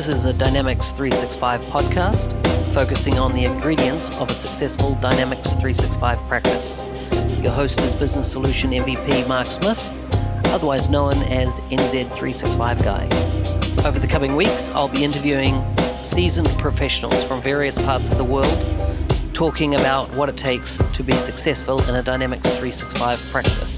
This is a Dynamics 365 podcast focusing on the ingredients of a successful Dynamics 365 practice. Your host is Business Solution MVP Mark Smith, otherwise known as NZ365 Guy. Over the coming weeks, I'll be interviewing seasoned professionals from various parts of the world, talking about what it takes to be successful in a Dynamics 365 practice.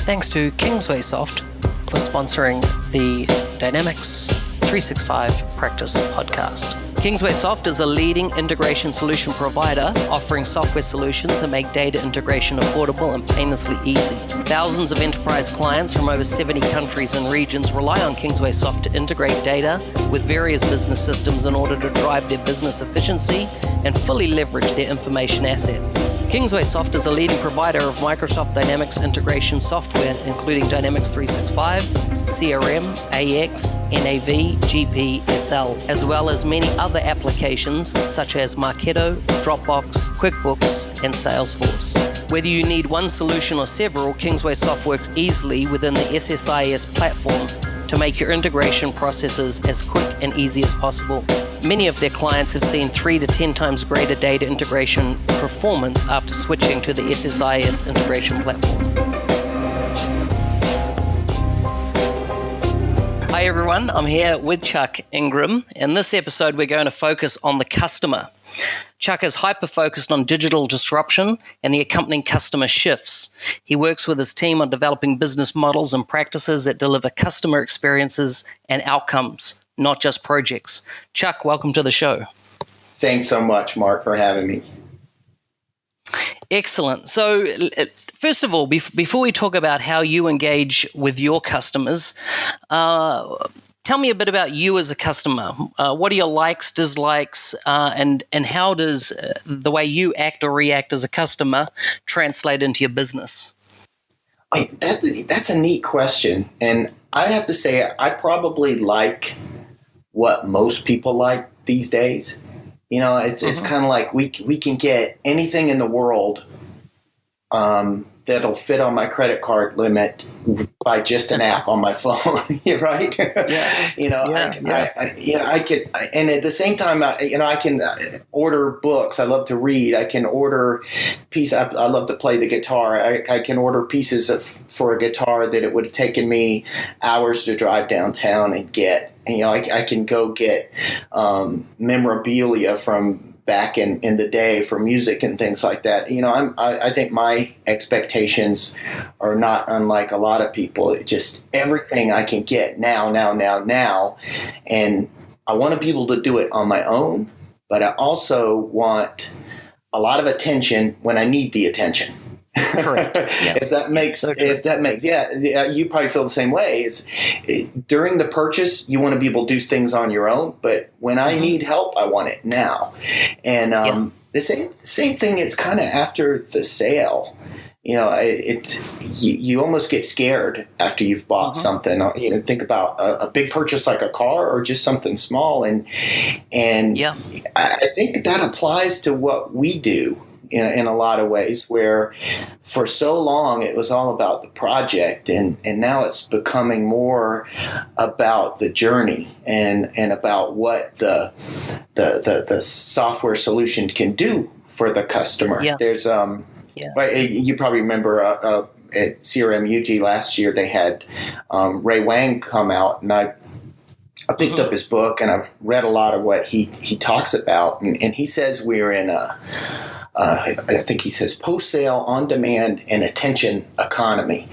Thanks to Kingsway Soft for sponsoring the Dynamics 365 Practice Podcast. Kingsway Soft is a leading integration solution provider offering software solutions that make data integration affordable and painlessly easy. Thousands of enterprise clients from over 70 countries and regions rely on Kingsway Soft to integrate data with various business systems in order to drive their business efficiency and fully leverage their information assets. Kingsway Soft is a leading provider of Microsoft Dynamics integration software, including Dynamics 365, CRM, AX, NAV, GP, SL, as well as many other applications such as Marketo, Dropbox, QuickBooks, and Salesforce. Whether you need one solution or several, Kingsway Soft works easily within the SSIS platform to make your integration processes as quick and easy as possible. Many of their clients have seen 3 to 10 times greater data integration performance after switching to the SSIS integration platform. Hi everyone, I'm here with Chuck Ingram. In this episode, we're going to focus on the customer. Chuck is hyper-focused on digital disruption and the accompanying customer shifts. He works with his team on developing business models and practices that deliver customer experiences and outcomes, not just projects. Chuck, welcome to the show. Thanks so much, Mark, for having me. Excellent. So, first of all, before we talk about how you engage with your customers, tell me a bit about you as a customer. What are your likes, dislikes, and how does the way you act or react as a customer translate into your business? That's a neat question. And I'd have to say I probably like what most people like these days. You know, it's kind of like we can get anything in the world that'll fit on my credit card limit by just an app on my phone, right? Yeah. I could, and at the same time, I can order books. I love to read. I can order pieces. I love to play the guitar. I can order pieces for a guitar that it would have taken me hours to drive downtown and get. I can go get memorabilia from back in the day for music and things like that. I think my expectations are not unlike a lot of people. It's just everything I can get now. And I want to be able to do it on my own, but I also want a lot of attention when I need the attention. Correct. Yeah. You probably feel the same way. During the purchase, you want to be able to do things on your own, but when I need help, I want it now. And the same thing. It's kind of after the sale. You almost get scared after you've bought something. Think about a big purchase like a car or just something small, and I think that applies to what we do. In a lot of ways, where for so long it was all about the project, and now it's becoming more about the journey and about what the software solution can do for the customer. Yeah. There's you probably remember at CRM UG last year they had Ray Wang come out, and I picked up his book and I've read a lot of what he talks about, and he says we're in I think he says post-sale, on-demand, and attention economy.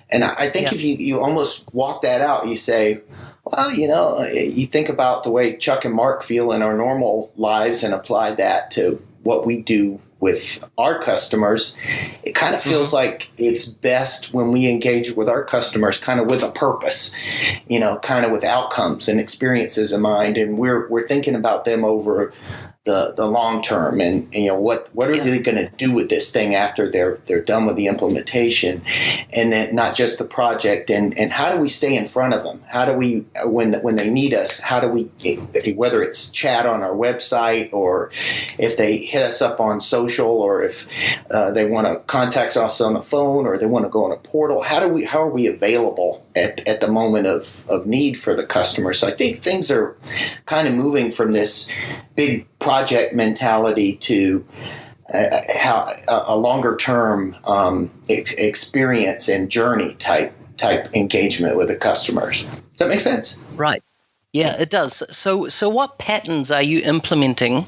And I think if you almost walk that out, you say, well, you think about the way Chuck and Mark feel in our normal lives and apply that to what we do with our customers. It kind of feels like it's best when we engage with our customers kind of with a purpose, kind of with outcomes and experiences in mind. And we're thinking about them over the long term, and what are they going to do with this thing after they're done with the implementation, and then not just the project, and how do we stay in front of them? How do we when they need us? How do we, whether it's chat on our website, or if they hit us up on social, or if they want to contact us on the phone, or they want to go on a portal? How are we available at the moment of need for the customer. So I think things are kind of moving from this big project mentality to how a longer term experience and journey type engagement with the customers. Does that make sense? Right. Yeah, it does. So what patterns are you implementing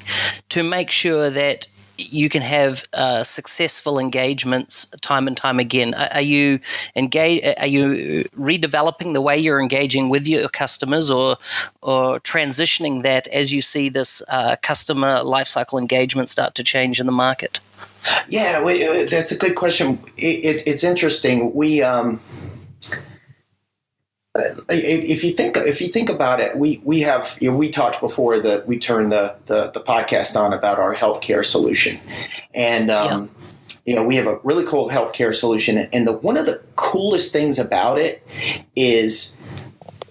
to make sure that you can have successful engagements time and time again? Are you redeveloping the way you're engaging with your customers, or transitioning that as you see this customer lifecycle engagement start to change in the market? Yeah, that's a good question. It's interesting. We if you think about it, we have, we talked before that we turned the podcast on about our healthcare solution, and we have a really cool healthcare solution, and one of the coolest things about it is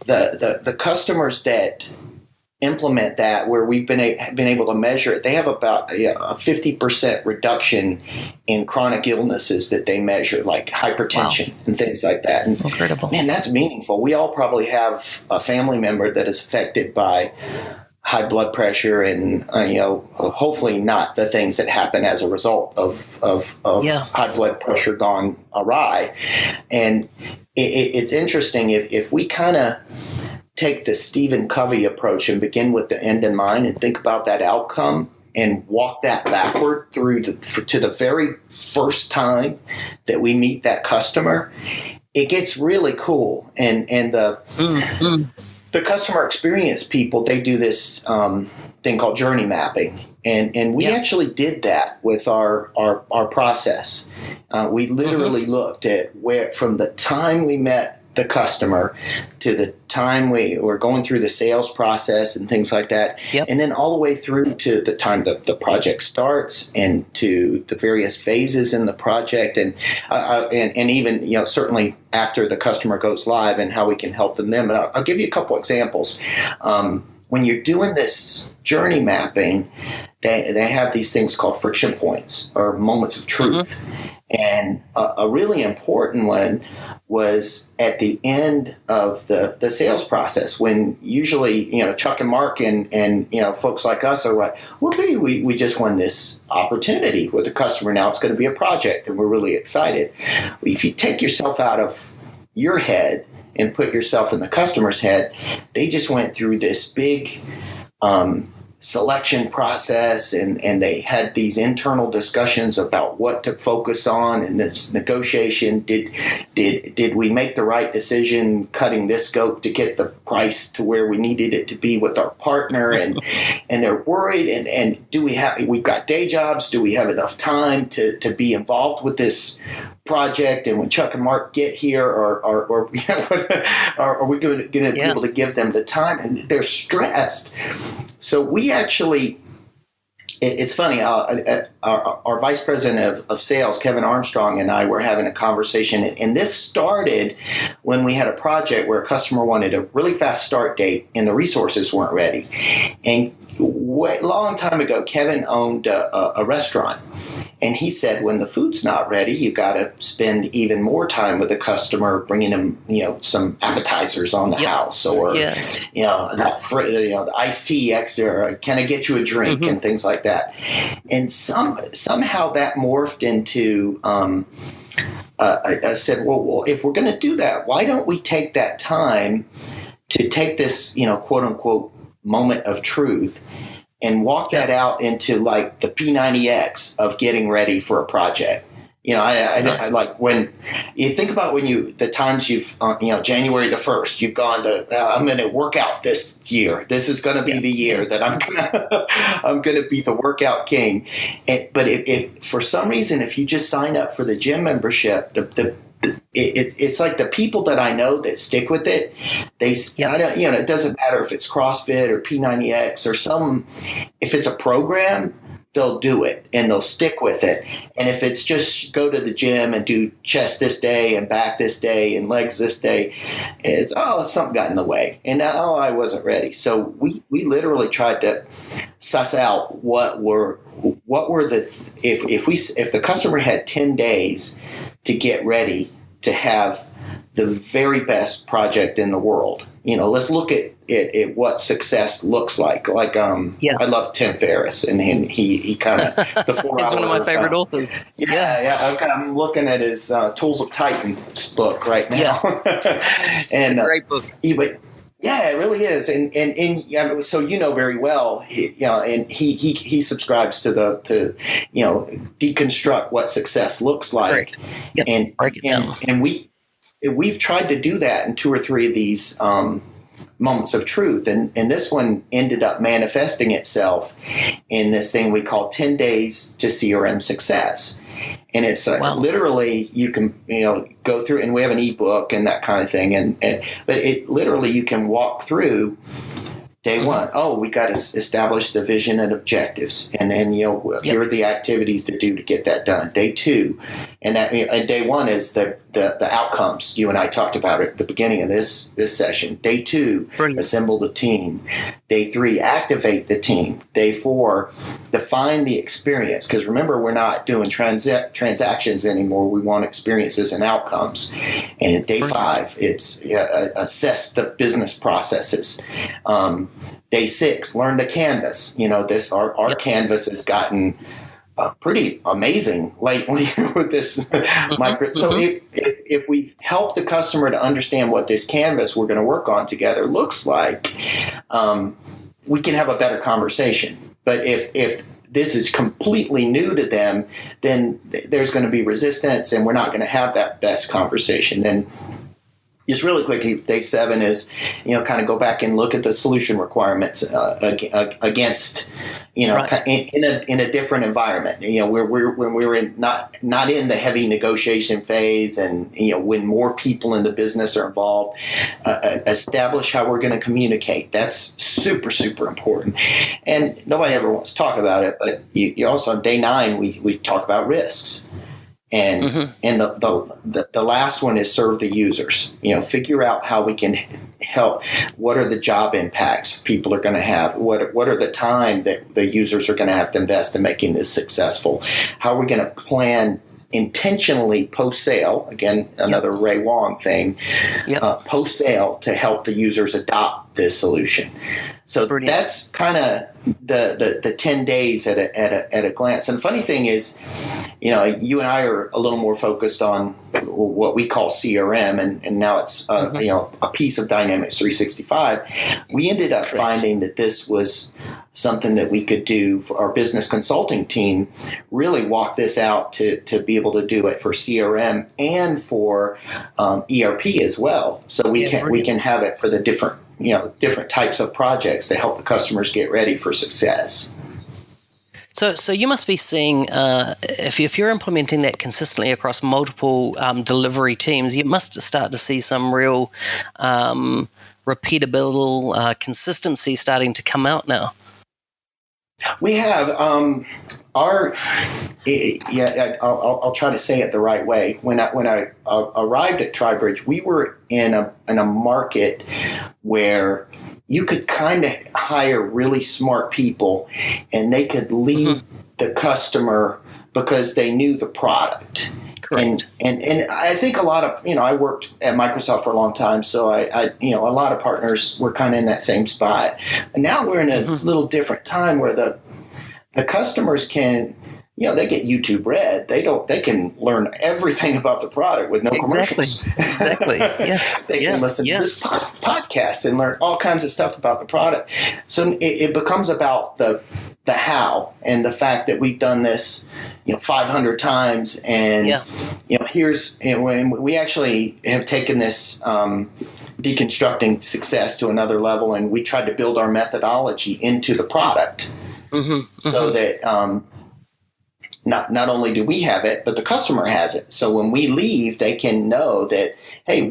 the customers that implement that, where we've been able to measure it, they have about a 50% reduction in chronic illnesses that they measure, like hypertension and things like that. And incredible. Man, that's meaningful. We all probably have a family member that is affected by high blood pressure, and hopefully not the things that happen as a result of high blood pressure gone awry. And it's interesting if we kind of take the Stephen Covey approach and begin with the end in mind and think about that outcome and walk that backward through to the very first time that we meet that customer, it gets really cool. And the customer experience people, they do this thing called journey mapping. And we actually did that with our process. We literally looked at where, from the time we met the customer to the time we were going through the sales process and things like that, and then all the way through to the time the project starts and to the various phases in the project, and even certainly after the customer goes live and how we can help them then. But I'll give you a couple examples. When you're doing this journey mapping, they have these things called friction points or moments of truth, and a really important one was at the end of the sales process, when usually, Chuck and Mark and folks like us are like, well, we just won this opportunity with the customer. Now it's going to be a project and we're really excited. If you take yourself out of your head and put yourself in the customer's head, they just went through this big selection process, and they had these internal discussions about what to focus on in this negotiation. Did we make the right decision cutting this scope to get the price to where we needed it to be with our partner? And they're worried, and we've got day jobs, do we have enough time to be involved with this project? And when Chuck and Mark get here, are we going to be able to give them the time? And they're stressed. So we actually, it's funny, our vice president of sales, Kevin Armstrong, and I were having a conversation, and this started when we had a project where a customer wanted a really fast start date and the resources weren't ready. And long time ago, Kevin owned a restaurant. And he said, when the food's not ready, you got to spend even more time with the customer, bringing them, some appetizers on the house, or the iced tea extra. Can I get you a drink and things like that? And somehow that morphed into. I said, well, if we're going to do that, why don't we take that time to take this, quote unquote, moment of truth and walk that out into like the P90X of getting ready for a project. I like when you think about the times you've, January the 1st, you've gone to, I'm going to work out this year. This is going to be the year that I'm going to be the workout king. But if for some reason, if you just sign up for the gym membership, it's like the people that I know that stick with it. It doesn't matter if it's CrossFit or P90X or if it's a program, they'll do it and they'll stick with it. And if it's just go to the gym and do chest this day and back this day and legs this day, it's something got in the way. And I wasn't ready. So we literally tried to suss out what were if the customer had 10 days to get ready to have the very best project in the world. Let's look at what success looks like. I love Tim Ferriss, and he kind of the 4 He's one of my favorite authors. I'm looking at his Tools of Titan book right now. And great book. Yeah, it really is, and so very well, he subscribes to deconstruct what success looks like, and we've tried to do that in 2 or 3 of these moments of truth, and this one ended up manifesting itself in this thing we call 10 Days to CRM Success. And it's literally, you can go through, and we have an ebook and that kind of thing, but it literally, you can walk through day one. Oh, we got to establish the vision and objectives, and then here are the activities to do to get that done. Day 2, and day 1 is the outcomes. You and I talked about it at the beginning of this session. Day 2, assemble the team. Day 3, activate the team. Day 4, define the experience. Because remember, we're not doing transactions anymore. We want experiences and outcomes. And day 5, it's assess the business processes. Day 6, learn the canvas. Our canvas has gotten pretty amazing lately with this micro. So if we help the customer to understand what this canvas we're going to work on together looks like, we can have a better conversation. But if this is completely new to them, then there's going to be resistance, and we're not going to have that best conversation. Then just really quickly, day 7 is, kind of go back and look at the solution requirements against, in a different environment. When we were not in the heavy negotiation phase, and when more people in the business are involved, establish how we're going to communicate. That's super, super important. And nobody ever wants to talk about it, but you also on day 9 we talk about risks. And the last one is serve the users. Figure out how we can help. What are the job impacts people are going to have? What are the time that the users are going to have to invest in making this successful? How are we going to plan intentionally post-sale? Again, another Ray Wang thing. Post-sale to help the users adopt this solution. So that's kind of the 10 days at a glance. And the funny thing is, you and I are a little more focused on what we call CRM, and now it's a piece of Dynamics 365. We ended up finding that this was something that we could do for our business consulting team. Really walk this out to be able to do it for CRM and for ERP as well. So we can have it for the different types of projects to help the customers get ready for success. So you must be seeing, if you're implementing that consistently across multiple delivery teams, you must start to see some real repeatable consistency starting to come out now. We have I'll try to say it the right way. When I arrived at Tribridge, we were in a market where you could kind of hire really smart people, and they could lead the customer because they knew the product. Correct. And I think a lot of, I worked at Microsoft for a long time, so I a lot of partners were kind of in that same spot. And now we're in a little different time where the customers can, they get YouTube Red. They can learn everything about the product with no commercials. Exactly. Yeah. They can listen to this podcast and learn all kinds of stuff about the product. So it becomes about the how, and the fact that we've done this, 500 times, and here's when we actually have taken this deconstructing success to another level, and we tried to build our methodology into the product. So that not only do we have it, but the customer has it. So when we leave, they can know that, hey,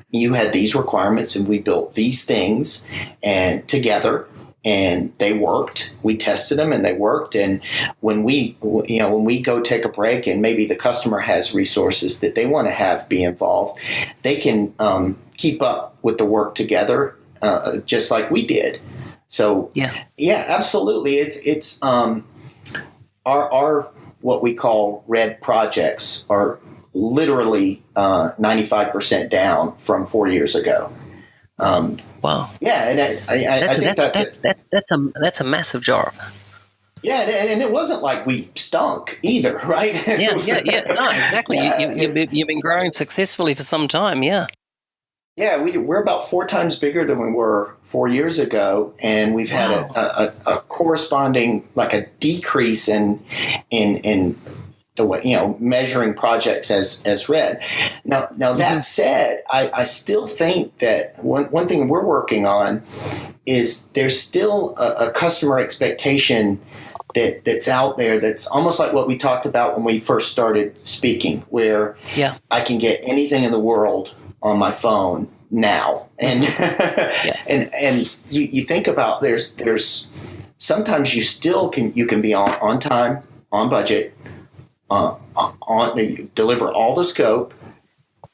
you had these requirements, and we built these things and together, and they worked. We tested them, and they worked. And when we go take a break, and maybe the customer has resources that they want to have be involved, they can keep up with the work together, just like we did. So absolutely. It's our what we call red projects are literally 95% down from 4 years ago. Wow. Yeah, and I think that's a massive job. Yeah, and it wasn't like we stunk either, right? Yeah. No, exactly. Yeah, you've been growing successfully for some time, yeah. Yeah, we're about 4 times bigger than we were 4 years ago, and we've had a corresponding, like a decrease in the way, measuring projects as read. Now that said, I still think that one thing we're working on is there's still a customer expectation that's out there that's almost like what we talked about when we first started speaking, where I can get anything in the world on my phone now. And and you think about there's sometimes you still can be on time, on budget, deliver all the scope,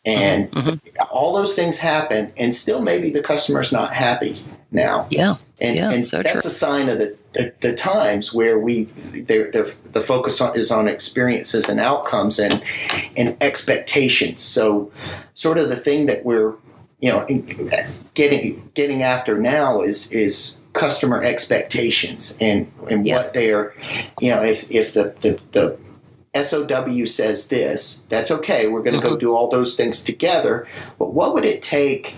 and all those things happen, and still maybe the customer's not happy now. And so that's true. A sign of the times where the focus is on experiences and outcomes and expectations. So sort of the thing that we're getting after now is customer expectations and what they're, if the SOW says this, that's okay. We're going to go do all those things together. But what would it take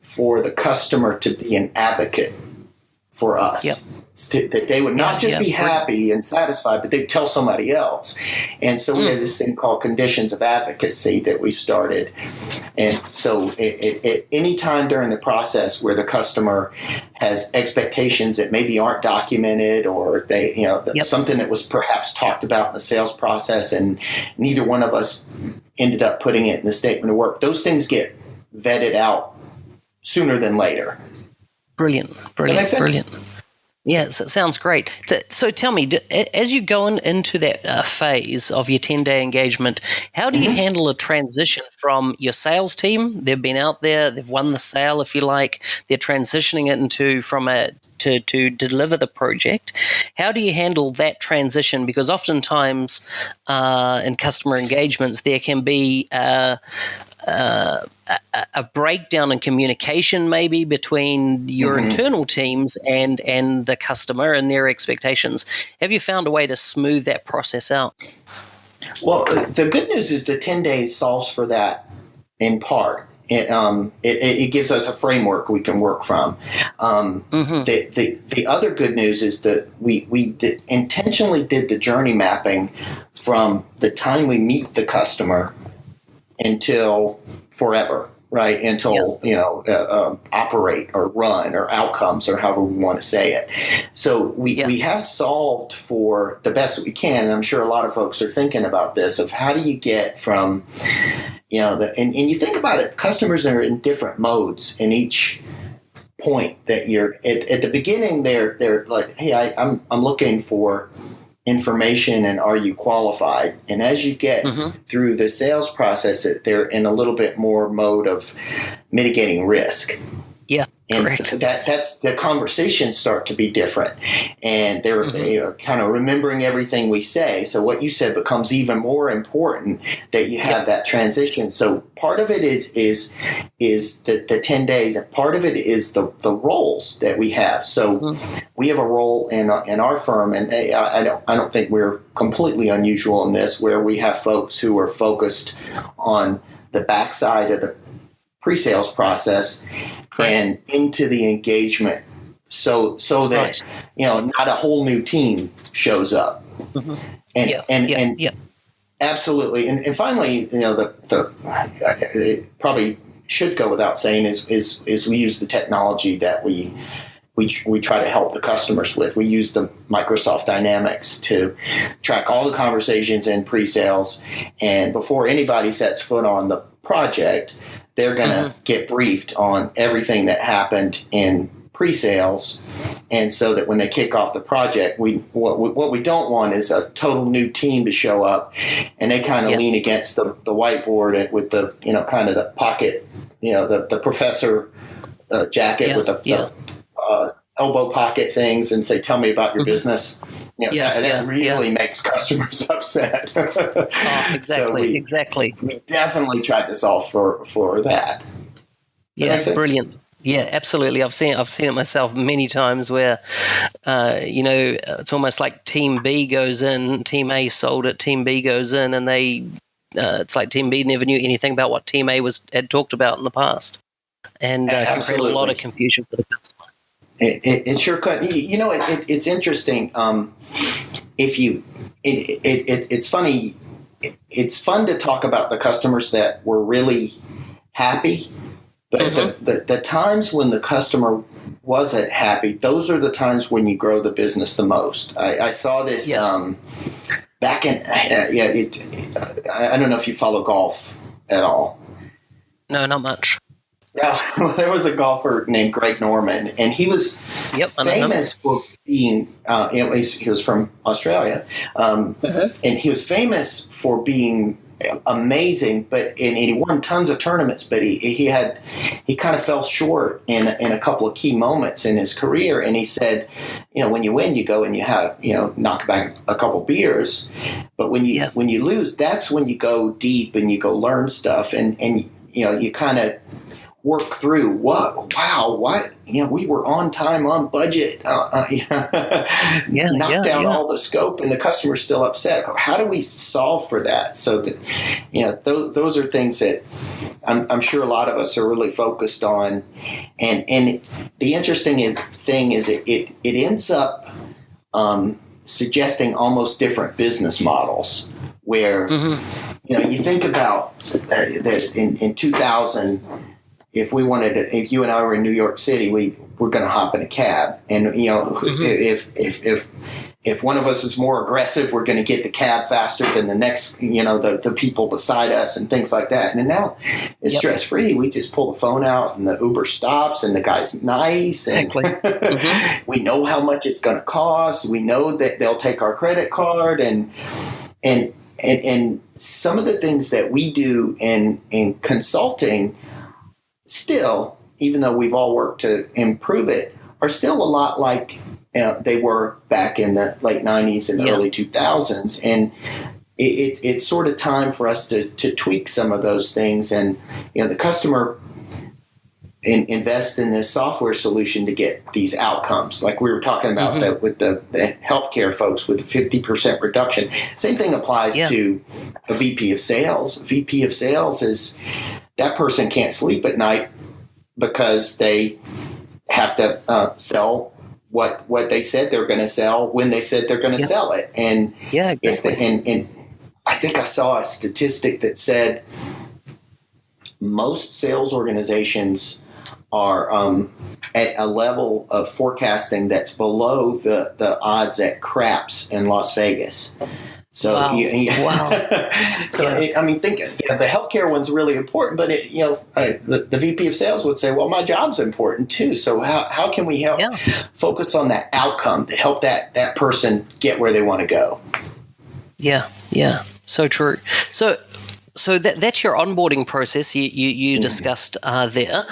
for the customer to be an advocate for us? That they would not just be happy and satisfied, but they'd tell somebody else. And so we have this thing called conditions of advocacy that we've started. And so at any time during the process where the customer has expectations that maybe aren't documented, or they, something that was perhaps talked about in the sales process and neither one of us ended up putting it in the statement of work, those things get vetted out sooner than later. Brilliant. Yes, it sounds great. So tell me, as you go into that phase of your 10-day engagement, how do you handle a transition from your sales team? They've been out there, they've won the sale, if you like. They're transitioning it to deliver the project. How do you handle that transition? Because oftentimes in customer engagements, there can be a breakdown in communication maybe between your internal teams and the customer and their expectations. Have you found a way to smooth that process out? Well, the good news is the 10 days solves for that in part. It gives us a framework we can work from. The other good news is that we intentionally did the journey mapping from the time we meet the customer until forever, right? Until, operate or run or outcomes or however we want to say it. So we have solved for the best that we can. And I'm sure a lot of folks are thinking about this, of how do you get from, and you think about it, customers are in different modes in each point that you're at the beginning. They're like, hey, I'm looking for information, and are you qualified? And as you get through the sales process, they're in a little bit more mode of mitigating risk. Yeah, and correct. So that's the conversations start to be different, and they're kind of remembering everything we say. So what you said becomes even more important, that you have that transition. So part of it is the 10 days, and part of it is the roles that we have. So we have a role in our firm, and I don't think we're completely unusual in this, where we have folks who are focused on the backside of the pre-sales process and into the engagement, so that not a whole new team shows up. And absolutely. And finally, it probably should go without saying is we use the technology that we try to help the customers with. We use the Microsoft Dynamics to track all the conversations in pre-sales, and before anybody sets foot on the project, they're going to get briefed on everything that happened in pre-sales. And so that when they kick off the project, what we don't want is a total new team to show up and they kind of lean against the whiteboard with the, kind of the pocket, the professor jacket with the elbow pocket things and say, tell me about your business. That really makes customers upset. Exactly. We definitely tried to solve for that. Brilliant. Yeah, absolutely. I've seen it myself many times where, it's almost like Team B goes in, Team A sold it, Team B goes in, and it's like Team B never knew anything about what Team A had talked about in the past, and can create a lot of confusion for the customer. It sure could. It's interesting. It's funny. It's fun to talk about the customers that were really happy, but the times when the customer wasn't happy, those are the times when you grow the business the most. I saw this back in. I don't know if you follow golf at all. No, not much. Well, there was a golfer named Greg Norman, and he was famous for being, he was from Australia, and he was famous for being amazing, and he won tons of tournaments, but he kind of fell short in a couple of key moments in his career. And he said, when you win, you go and you have, knock back a couple beers, but when you lose, that's when you go deep and you go learn stuff, and you kind of work through what we were on time, on budget, knocked out all the scope, and the customer's still upset. How do we solve for that? So that those are things that I'm sure a lot of us are really focused on. And the interesting thing is it ends up suggesting almost different business models where you think about that in 2000. If you and I were in New York City, we're going to hop in a cab, and if one of us is more aggressive, we're going to get the cab faster than the next, the people beside us and things like that. And now it's stress free. We just pull the phone out, and the Uber stops, and the guy's nice, and we know how much it's going to cost. We know that they'll take our credit card, and some of the things that we do in consulting. Still, even though we've all worked to improve it, are still a lot like they were back in the late 90s and early 2000s. And it's sort of time for us to tweak some of those things. And, the customer invest in this software solution to get these outcomes. Like we were talking about with the healthcare folks with the 50% reduction. Same thing applies to a VP of sales. VP of sales is... that person can't sleep at night because they have to sell what they said they're going to sell when they said they're going to sell it. And and I think I saw a statistic that said most sales organizations are at a level of forecasting that's below the odds at craps in Las Vegas. So, think the healthcare one's really important, but the VP of sales would say, well, my job's important too. So how can we help focus on that outcome to help that person get where they want to go? Yeah. So true. So that's your onboarding process you discussed there.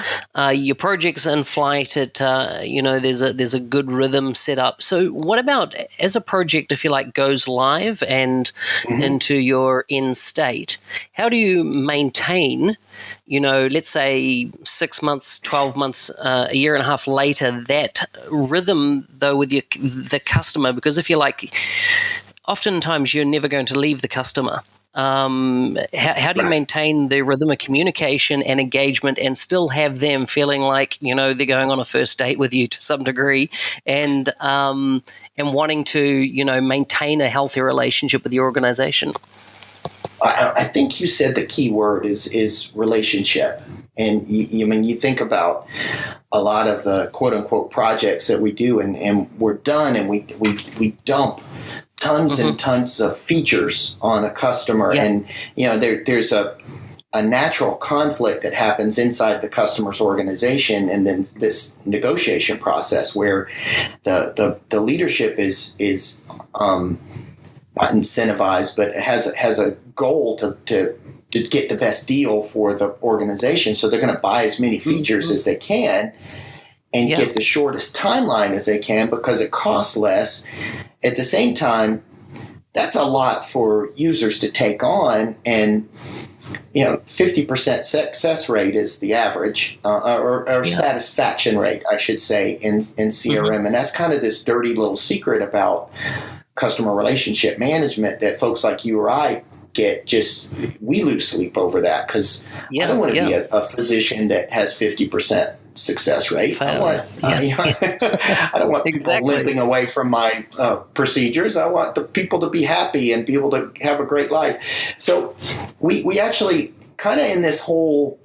Your project's in flight. There's a good rhythm set up. So what about as a project, if you like, goes live and into your end state? How do you maintain, let's say 6 months, 12 months, a year and a half later, that rhythm though with the customer? Because if you like, oftentimes you're never going to leave the customer. How do you maintain the rhythm of communication and engagement and still have them feeling like, they're going on a first date with you to some degree and wanting to, maintain a healthy relationship with the organization? I think you said the key word is relationship. And you think about a lot of the quote unquote projects that we do and we're done and we dump tons and tons of features on a customer. And, there's a natural conflict that happens inside the customer's organization. And then this negotiation process where the leadership is not incentivized, but has a goal to get the best deal for the organization. So they're going to buy as many features as they can. and get the shortest timeline as they can because it costs less. At the same time, that's a lot for users to take on, and 50% success rate is the average, or satisfaction rate, I should say, in CRM. And that's kind of this dirty little secret about customer relationship management that folks like you or I we lose sleep over that, because I don't want to be a physician that has 50% success rate. I don't want people limping away from my procedures. I want the people to be happy and be able to have a great life. So we actually kind of, in this whole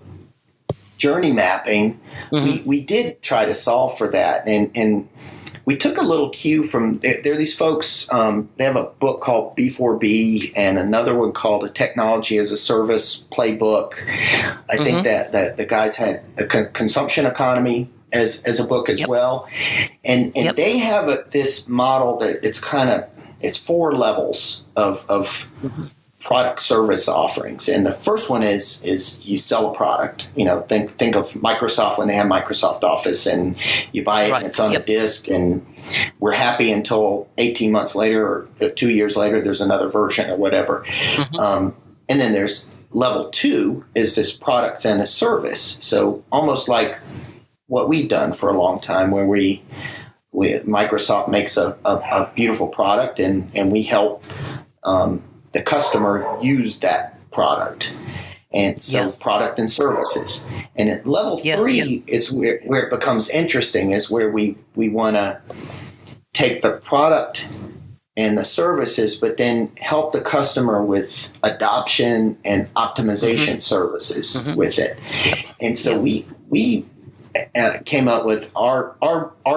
journey mapping, we did try to solve for that. And we took a little cue from, there are these folks, they have a book called B4B and another one called a Technology as a Service Playbook. I think that the guys had a Consumption Economy as a book as well. And they have this model that it's 4 levels of product service offerings. And the first one is you sell a product. Think of Microsoft when they have Microsoft Office, and you buy it and it's on a disk, and we're happy until 18 months later or 2 years later there's another version or whatever. And then there's level 2 is this product and a service. So almost like what we've done for a long time, where Microsoft makes a beautiful product, and we help the customer use that product. And so product and services. And at level 3 is where it becomes interesting, is where we want to take the product and the services, but then help the customer with adoption and optimization services with it. And so we came up with our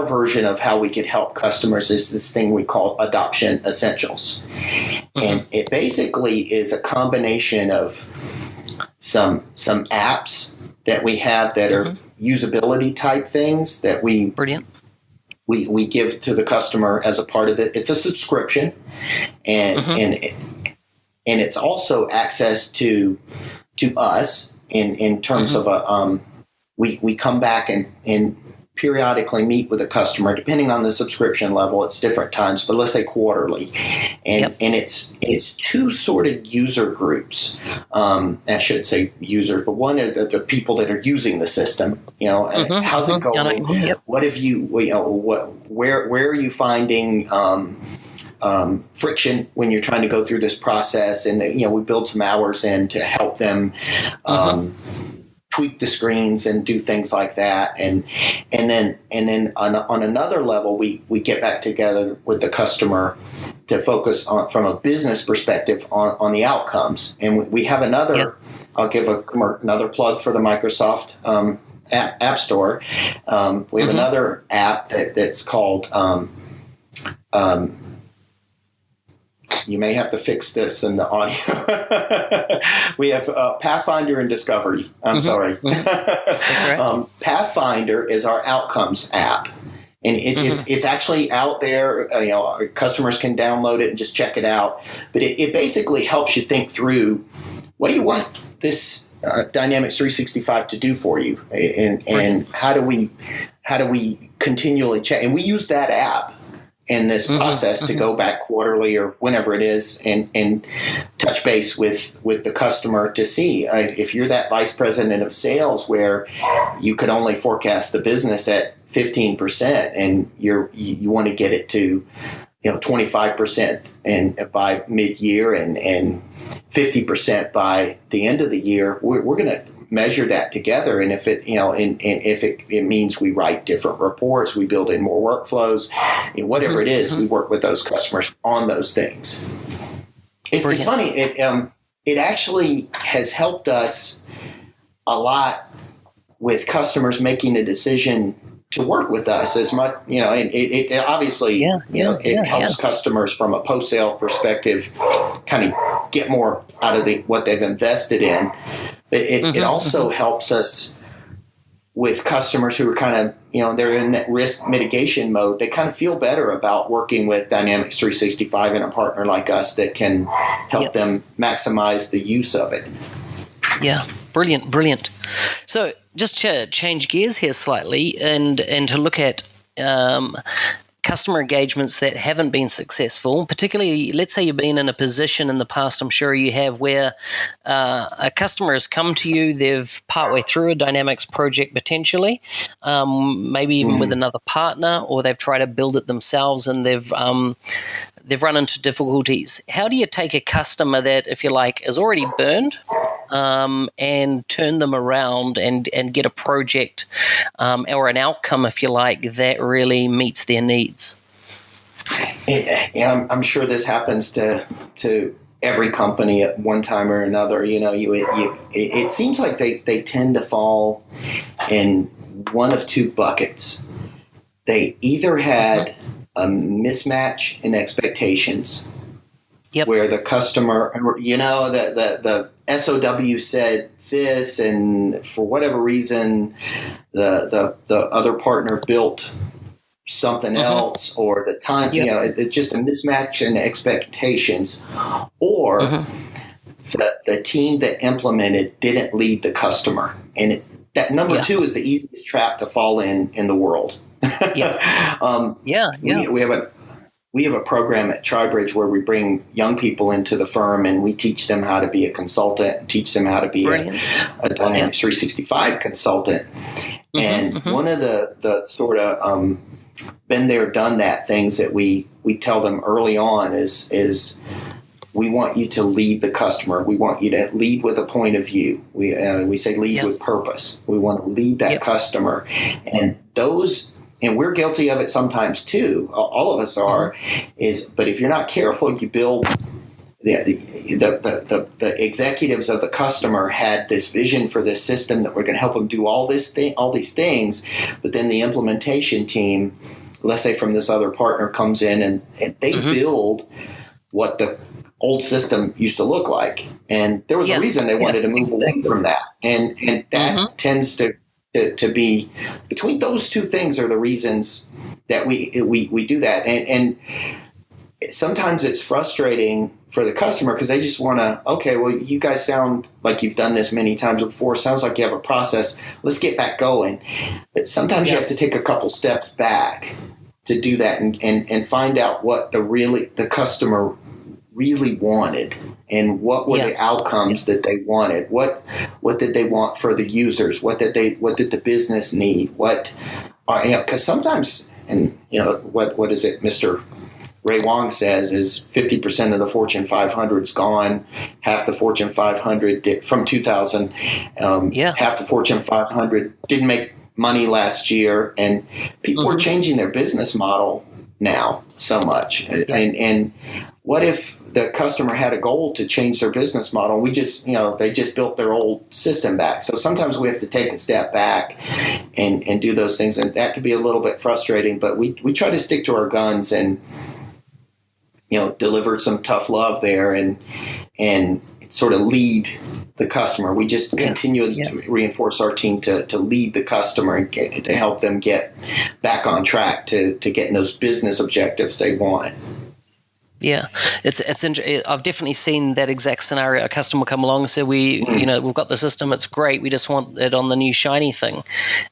version of how we could help customers is this thing we call Adoption Essentials. And it basically is a combination of some apps that we have that are usability type things that we give to the customer as a part of it. It's a subscription, and it's also access to us in terms of a we come back and periodically meet with a customer, depending on the subscription level. It's different times, but let's say quarterly. And it's 2 sorted user groups. I should say users, but one are the people that are using the system. How's it going? What have you? Where are you finding friction when you're trying to go through this process? And we build some hours in to help them tweak the screens and do things like that, and then on another level, we get back together with the customer to focus on, from a business perspective, on the outcomes. And we have another. I'll give another plug for the Microsoft App Store. We have another app that's called. You may have to fix this in the audio. We have Pathfinder and Discovery. I'm sorry. That's right. Pathfinder is our outcomes app. And it's actually out there. Our customers can download it and just check it out. But it basically helps you think through, what do you want this Dynamics 365 to do for you? And how do we continually check? And we use that app in this process to go back quarterly or whenever it is and touch base with the customer to see if you're that vice president of sales where you could only forecast the business at 15% and you want to get it to 25% and by mid-year and 50% by the end of the year. We're going to measure that together, and if it it means we write different reports, we build in more workflows, whatever it is, we work with those customers on those things. It's funny. It actually has helped us a lot with customers making a decision to work with us as much. It obviously it helps customers from a post-sale perspective kind of get more out of what they've invested in. It also helps us with customers who are kind of, they're in that risk mitigation mode. They kind of feel better about working with Dynamics 365 and a partner like us that can help them maximize the use of it. Yeah, brilliant. So just to change gears here slightly and to look at customer engagements that haven't been successful, particularly, let's say you've been in a position in the past, I'm sure you have, where a customer has come to you, they've partway through a Dynamics project potentially, maybe even with another partner, or they've tried to build it themselves and they've run into difficulties. How do you take a customer that, if you like, is already burned and turn them around and get a project or an outcome, if you like, that really meets their needs? I'm sure this happens to every company at one time or another. It seems like they tend to fall in one of two buckets. They either had a mismatch in expectations, where the customer, the SOW said this, and for whatever reason, the other partner built something else, or the time, it's just a mismatch in expectations, or the team that implemented didn't lead the customer, and that number two is the easiest trap to fall in the world. We have a program at Tribridge where we bring young people into the firm and we teach them how to be a consultant and teach them how to be a Dynamics 365 consultant. And one of the sort of been there, done that things that we tell them early on is we want you to lead the customer. We want you to lead with a point of view. We say lead with purpose. We want to lead that customer. And and we're guilty of it sometimes too. All of us are. But if you're not careful, you build. The executives of the customer had this vision for this system that we're going to help them do all these things. But then the implementation team, let's say from this other partner, comes in and they build what the old system used to look like. And there was a reason they wanted to move away from that. And that tends to be, between those two things are the reasons that we do that. And sometimes it's frustrating for the customer because they just want to, okay, well, you guys sound like you've done this many times before. Sounds like you have a process. Let's get back going. But sometimes you have to take a couple steps back to do that and find out what the customer really wanted and what were the outcomes that they wanted. What did they want for the users? What did the business need? Because sometimes, and what is it, Mr. Ray Wang says is 50% of the Fortune 500 is gone. Half the Fortune 500 from 2000. Half the Fortune 500 didn't make money last year, and people are changing their business model now so much. And what if the customer had a goal to change their business model? We just, they just built their old system back. So sometimes we have to take a step back and do those things, and that can be a little bit frustrating. But we try to stick to our guns and deliver some tough love there and sort of lead the customer. We just continue to reinforce our team to lead the customer and to help them get back on track to getting those business objectives they want. Yeah, it's I've definitely seen that exact scenario. A customer will come along and say, we've got the system, it's great, we just want it on the new shiny thing.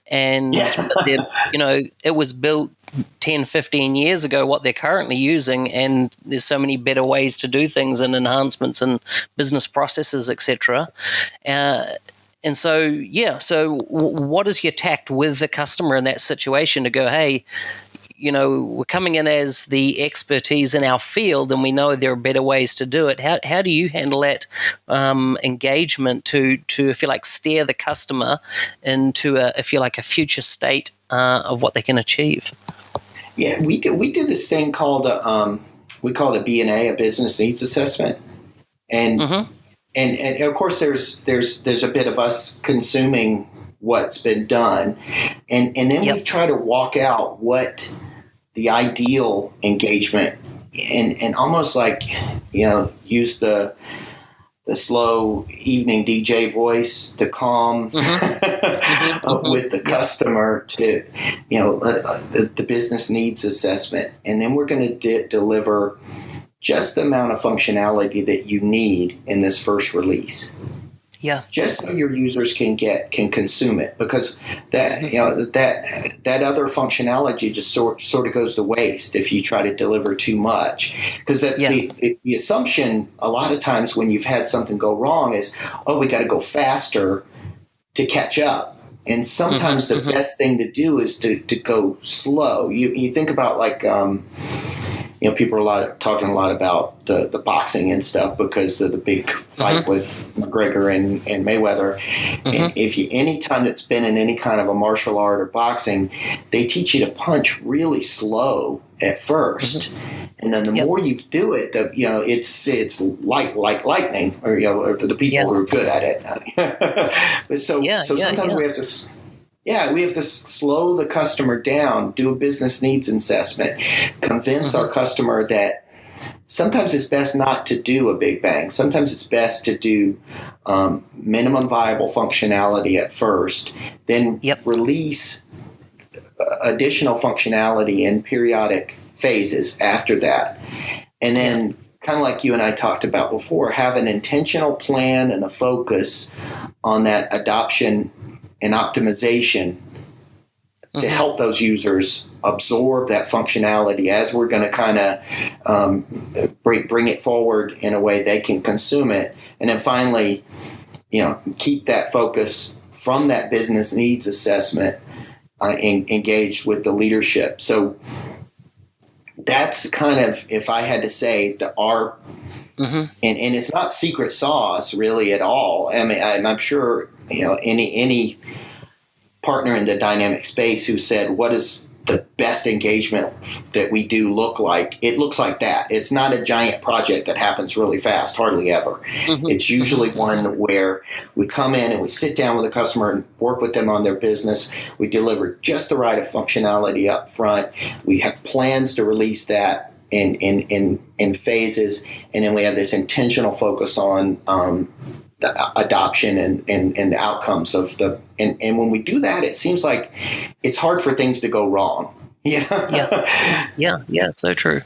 And it was built 10, 15 years ago, what they're currently using, and there's so many better ways to do things and enhancements and business processes, etc. And so what is your tact with the customer in that situation to go, hey, we're coming in as the expertise in our field, and we know there are better ways to do it. How do you handle that engagement to, if you like, steer the customer into a future state of what they can achieve? Yeah, we do this thing called we call it a B&A, a business needs assessment, and of course there's a bit of us consuming what's been done, and then we try to walk out what the ideal engagement and almost like use the slow evening DJ voice, the calm with the customer to the business needs assessment, and then we're going to deliver just the amount of functionality that you need in this first release. just so your users can consume it, because that that other functionality just sort of goes to waste if you try to deliver too much. Because the assumption a lot of times when you've had something go wrong is, oh, we got to go faster to catch up. And sometimes the best thing to do is to go slow. You think about like people are talking a lot about the boxing and stuff because of the big fight with McGregor and Mayweather. And any time that's been in any kind of a martial art or boxing, they teach you to punch really slow at first. And then the more you do it, it's like lightning, or the people who are good at it. So sometimes we have to. Yeah, we have to slow the customer down, do a business needs assessment, convince our customer that sometimes it's best not to do a big bang. Sometimes it's best to do minimum viable functionality at first, then release additional functionality in periodic phases after that. And then kind of like you and I talked about before, have an intentional plan and a focus on that adoption and optimization to help those users absorb that functionality as we're going to kind of bring it forward in a way they can consume it. And then finally, keep that focus from that business needs assessment engaged with the leadership. So that's kind of, if I had to say, our and it's not secret sauce really at all. I mean, I'm sure any partner in the dynamic space who said, what does the best engagement that we do look like? It looks like that. It's not a giant project that happens really fast, hardly ever. It's usually one where we come in and we sit down with a customer and work with them on their business. We deliver just the right functionality up front. We have plans to release that in phases, and then we have this intentional focus on the adoption and the outcomes of the and when we do that, it seems like it's hard for things to go wrong. So true.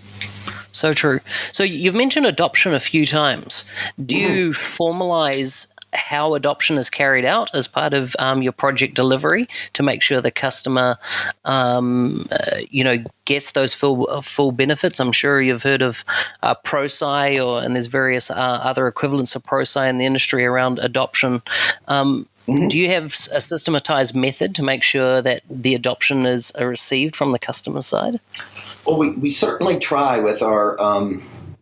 So true. So you've mentioned adoption a few times. Do you formalize how adoption is carried out as part of your project delivery to make sure the customer, gets those full benefits? I'm sure you've heard of ProSci, and there's various other equivalents of ProSci in the industry around adoption. Do you have a systematized method to make sure that the adoption is received from the customer side? Well, we certainly try with our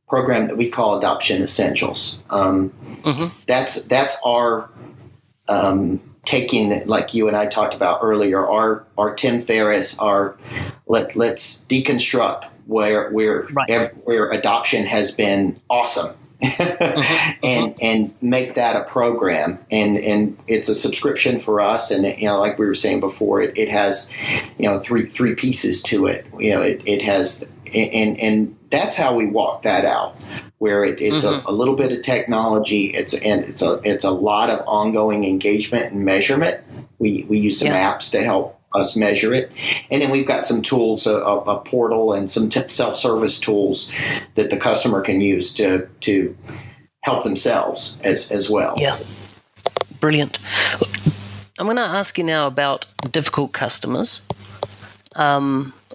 program that we call Adoption Essentials. That's our taking, like you and I talked about earlier, our Tim Ferriss, our let's deconstruct where adoption has been awesome. And make that a program, and it's a subscription for us, and like we were saying before, it has three pieces to it. It has, and that's how we walk that out, where it's a little bit of technology, it's a lot of ongoing engagement and measurement. We use some apps to help us measure it, and then we've got some tools, a portal and some self-service tools that the customer can use to help themselves as well. Yeah, brilliant. I'm going to ask you now about difficult customers.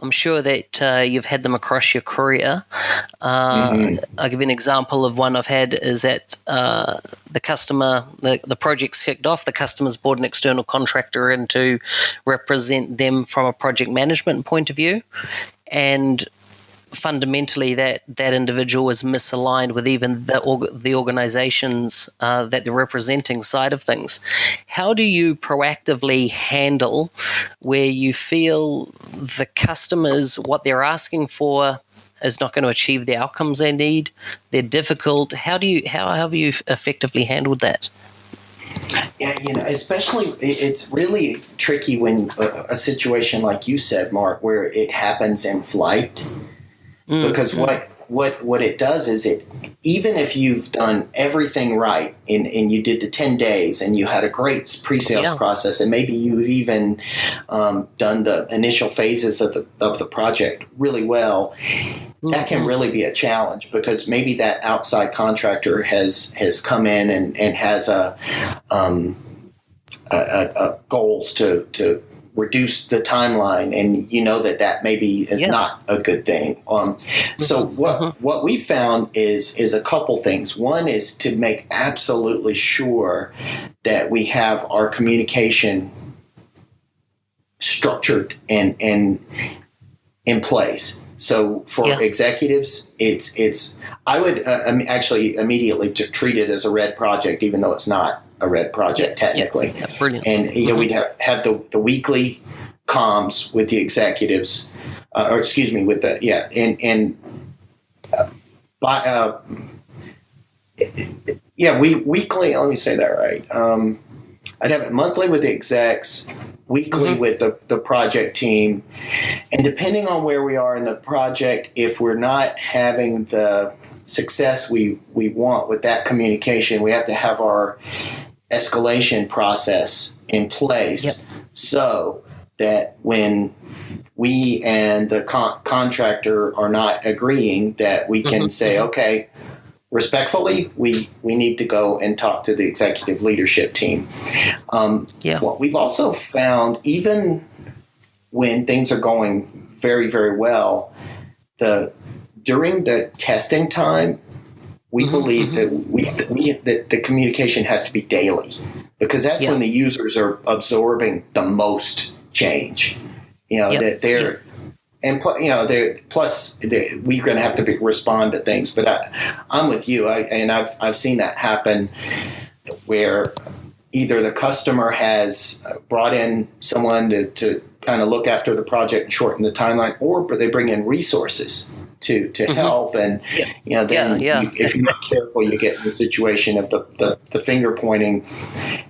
I'm sure that you've had them across your career. I'll give you an example of one I've had is that the customer, the project's kicked off, the customer's brought an external contractor in to represent them from a project management point of view. And fundamentally that individual is misaligned with even the organizations that they're representing side of things. How do you proactively handle where you feel the customers, what they're asking for is not going to achieve the outcomes they need? They're difficult. How have you effectively handled that? Yeah, especially it's really tricky when a situation like you said, Mark, where it happens in flight. Because what it does is even if you've done everything right and you did the 10 days and you had a great pre-sales process, and maybe you've even done the initial phases of the project really well, that can really be a challenge, because maybe that outside contractor has come in and has a goals to reduce the timeline, and you know that maybe is not a good thing. So what we found is a couple things. One is to make absolutely sure that we have our communication structured and in place. So for executives, I would actually immediately treat it as a red project, even though it's not a red project technically. Yeah, brilliant. And we'd have the weekly comms with the executives, with weekly. Let me say that right. I'd have it monthly with the execs, weekly with the project team, and depending on where we are in the project, if we're not having the success we want with that communication, we have to have our escalation process in place so that when we and the contractor are not agreeing, that we can say, okay, respectfully, we need to go and talk to the executive leadership team. What we've also found, even when things are going very, very well, during the testing time, we believe that the communication has to be daily, because that's when the users are absorbing the most change. That they're and plus we're going to have to respond to things. But I'm with you, I've seen that happen where either the customer has brought in someone to kind of look after the project and shorten the timeline, or they bring in resources to help, and if you're not careful, you get in the situation of the finger pointing,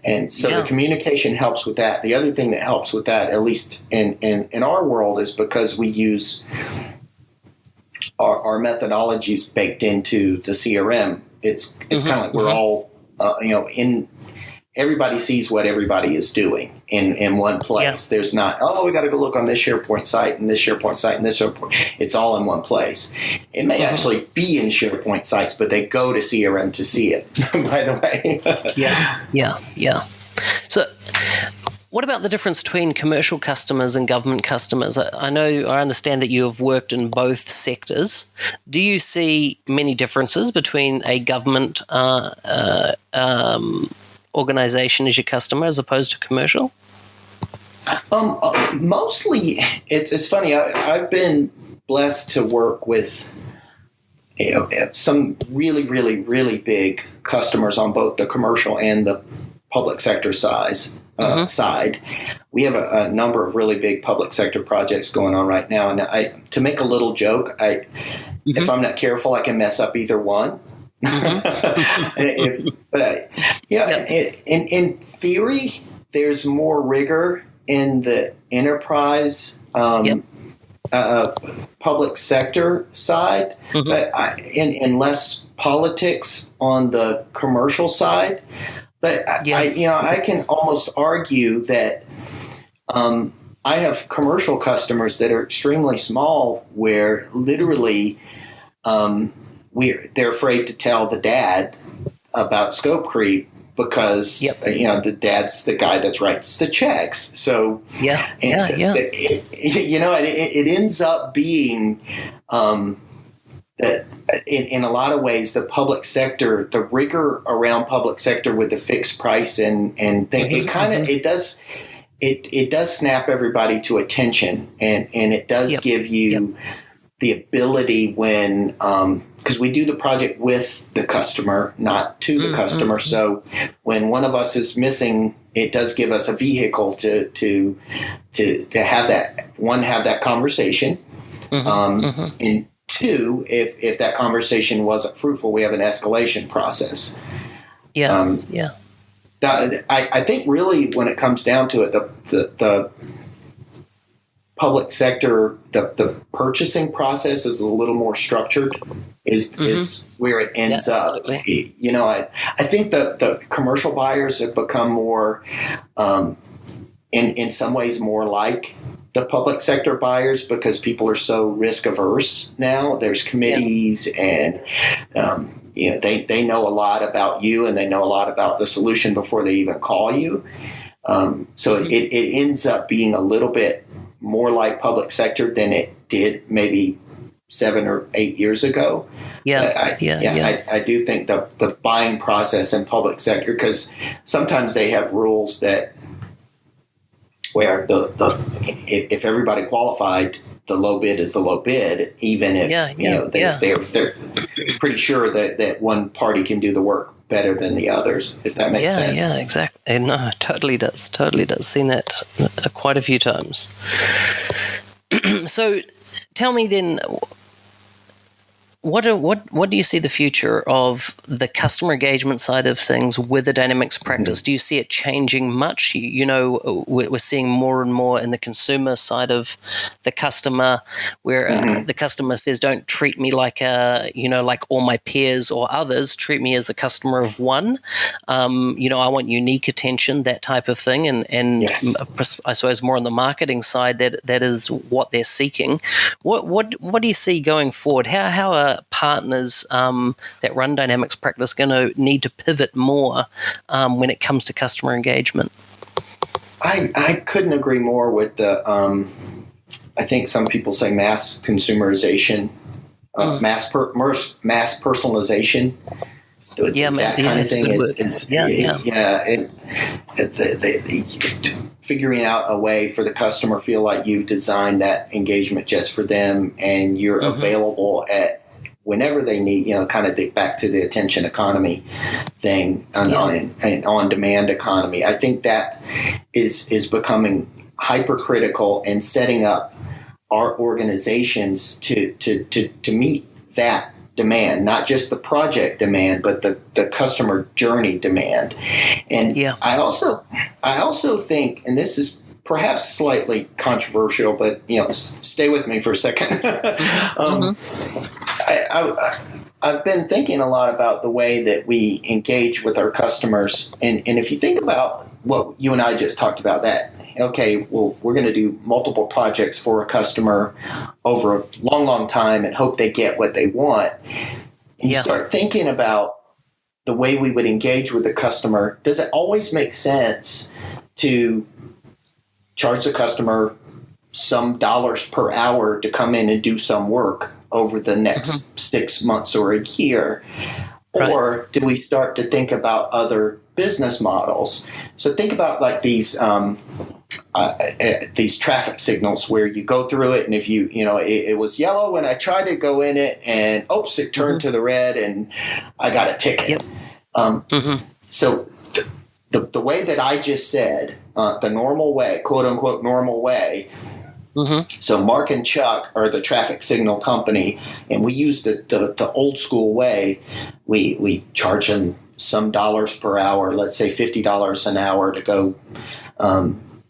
and so the communication helps with that. The other thing that helps with that, at least in our world, is because we use our methodologies baked into the CRM. It's kind of like we're all everybody sees what everybody is doing in one place. There's not, we got to go look on this SharePoint site and this SharePoint site and this SharePoint. It's all in one place. It may actually be in SharePoint sites, but they go to CRM to see it, by the way. So what about the difference between commercial customers and government customers? I understand that you have worked in both sectors. Do you see many differences between a government organization as your customer as opposed to commercial? Mostly, it's funny. I've been blessed to work with some really, really, really big customers on both the commercial and the public sector side. We have a number of really big public sector projects going on right now, and to make a little joke, if I'm not careful, I can mess up either one. In theory, there's more rigor in the enterprise public sector side, but and less politics on the commercial side. But I can almost argue that I have commercial customers that are extremely small, where literally they're afraid to tell the dad about scope creep, because the dad's the guy that writes the checks. So it ends up being in a lot of ways, the public sector, the rigor around public sector with the fixed price and thing, it does snap everybody to attention, and it does give you the ability when because we do the project with the customer, not to the customer. So when one of us is missing, it does give us a vehicle to have that conversation. And two, if that conversation wasn't fruitful, we have an escalation process. I think really when it comes down to it, the public sector, the purchasing process is a little more structured, is where it ends up. Absolutely. You know, I think the commercial buyers have become more, in some ways, more like the public sector buyers, because people are so risk averse now. There's committees and you know, they know a lot about you and they know a lot about the solution before they even call you. So it ends up being a little bit more like public sector than it did maybe 7 or 8 years ago. I do think the buying process in public sector, because sometimes they have rules that where if everybody qualified, the low bid is the low bid, even if they're pretty sure that one party can do the work better than the others, if that makes sense. Yeah, exactly. No, totally does. Seen that quite a few times. So tell me then, what do you see the future of the customer engagement side of things with the Dynamics practice? Do you see it changing much? You know, we're seeing more and more in the consumer side of the customer, where the customer says, "Don't treat me like like all my peers or others. Treat me as a customer of one. You know, I want unique attention," that type of thing. And yes. I suppose more on the marketing side, that is what they're seeking. What do you see going forward? How are partners that run Dynamics practice going to need to pivot more when it comes to customer engagement? I couldn't agree more with the I think some people say mass consumerization, mass personalization. That kind of thing figuring out a way for the customer feel like you've designed that engagement just for them and you're available at whenever they need, you know, kind of back to the attention economy thing and on-demand economy. I think that is becoming hypercritical and setting up our organizations to meet that demand, not just the project demand, but the customer journey demand. And I also think, and this is perhaps slightly controversial, but you know, stay with me for a second. I've been thinking a lot about the way that we engage with our customers, and if you think about what you and I just talked about, that okay, well, we're going to do multiple projects for a customer over a long, long time and hope they get what they want. And you start thinking about the way we would engage with the customer. Does it always make sense to charge the customer some dollars per hour to come in and do some work over the next 6 months or a year? Right. Or do we start to think about other business models? So think about like these traffic signals where you go through it, and if it was yellow when I tried to go in it, and oops, it turned to the red, and I got a ticket. So the way that I just said, the normal way, quote unquote normal way. So Mark and Chuck are the traffic signal company, and we use the old school way. We charge them some dollars per hour, let's say $50 an hour, to go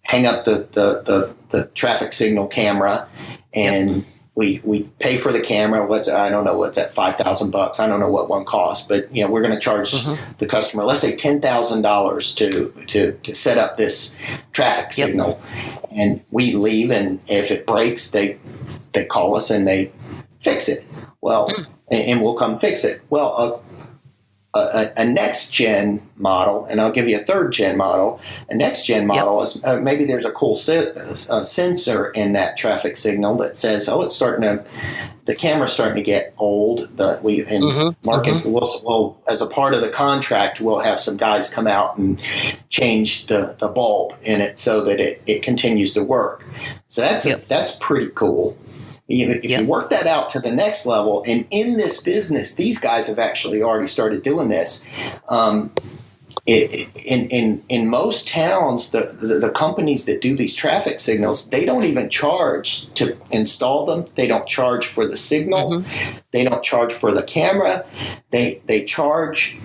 hang up the traffic signal camera, and we pay for the camera. I don't know what's that, $5,000. I don't know what one costs, but you know, we're going to charge the customer, let's say $10,000 to set up this traffic signal, and we leave, and if it breaks, they call us and they fix it. Well, and we'll come fix it. Well, a next gen model, and I'll give you a third gen model. A next gen model is maybe there's a cool sensor in that traffic signal that says, "Oh, the camera's starting to get old." Market will, as a part of the contract, we'll have some guys come out and change the bulb in it so that it continues to work. So that's pretty cool. If you work that out to the next level, and in this business, these guys have actually already started doing this. In most towns, the companies that do these traffic signals, they don't even charge to install them. They don't charge for the signal. They don't charge for the camera. They charge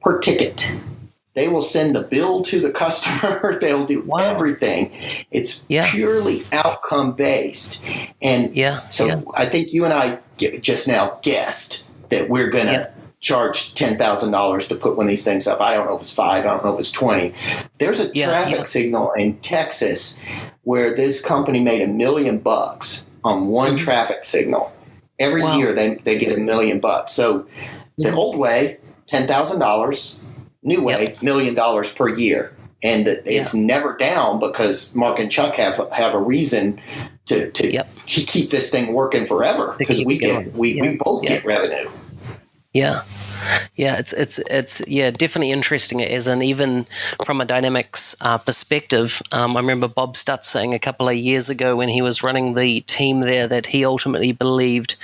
per ticket. They will send the bill to the customer. They'll do everything. It's purely outcome based. And I think you and I just now guessed that we're going to charge $10,000 to put one of these things up. I don't know if it's 5. I don't know if it's 20. There's a traffic signal in Texas where this company made $1 million on one traffic signal. Every year they get $1 million. So the old way, $10,000. New way, $1 million per year. And it's never down because Mark and Chuck have a reason to keep this thing working forever, because we both get revenue. Yeah. Yeah, it's definitely interesting. It is, and even from a Dynamics perspective, I remember Bob Stutz saying a couple of years ago when he was running the team there that he ultimately believed